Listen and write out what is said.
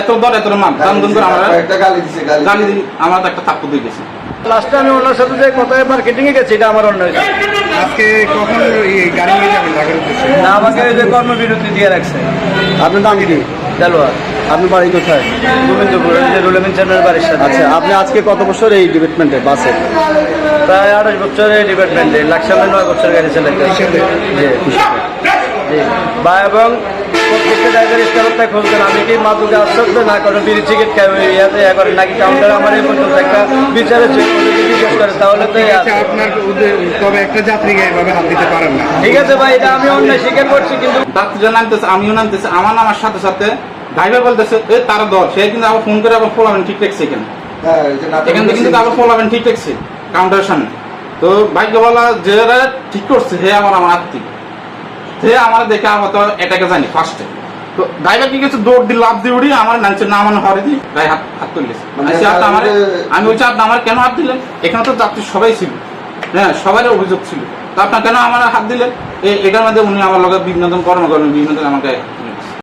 এত দর এত মান দাম দাম করে আমরা একটা গালি দিন আমার একটা থাপ্পড় দিয়ে গেছে। লাস্টে আমি ওনার সাথে যে কোথায় মার্কেটিং এ গেছি এটা আমার অন্য হয়েছে। আজকে কখন গাড়ি নিয়ে যাবেন ঢাকার উদ্দেশ্যে? না, আমাকে ওই যে কর্মবিরতি দিয়ে রাখছে। আপনার নাম কি? দেলোয়ার। আপনি বাড়ি কোথায়? গোবিন্দপুর, যে রুলেমিন চ্যানেলের বাড়ির সাথে। আচ্ছা, আপনি আজকে কত বছর এই ডিপার্টমেন্টে বাসে? প্রায় 28 বছর এই ডিপার্টমেন্টে, লাকসামে 9 বছর গাড়ি চালাতে। জি জি বা এবং প্রত্যেকটা ড্রাইভার স্টাফটা খুঁজতেন আমি কি মাদুকে আসতে না কোনো বিড়ি সিগারেট খাই ইয়াতে করে নাকি কাউন্টার আমার এই পর্যন্ত একটা বিচারে জিজ্ঞেস করে তাহলে তো আপনার তবে একটা যাত্রীকে এভাবে হাত দিতে পারেন না। ঠিক আছে ভাই, এটা আমি অন্য স্বীকার করছি, কিন্তু যাত্রীরা নামতেছে, আমিও নামতেছে, আমার নামার সাথে সাথে ড্রাইভার বলতেছে তারা দর, সে কিন্তু আবার ফোন করে আবার ফোলাবেন ঠিক রাখছে এখানে এখান থেকে কিন্তু আবার ফোলাবেন ঠিক রাখছে কাউন্টারের সামনে। তো ভাগ্য বলা যে ঠিক করছে হে আমার আত্মীয়, সে আমার দেখে আমার তো এটাকে জানি ফার্স্টে। তো ড্রাইভার কি কিছু দৌড় দিয়ে লাভ দিয়ে উড়ি আমার নাচছে না আমার হরে দিই গায়ে হাত তুলেছে। আমি বলছি আপনি আমার কেন হাত দিলেন? এখানে তো যাত্রী সবাই ছিল, হ্যাঁ সবারই অভিযোগ ছিল, তো আপনার কেন আমার হাত দিলেন? এটার মধ্যে উনি আমার লগে বিনোদন কর্মকর্মী বিনোদন আমাকে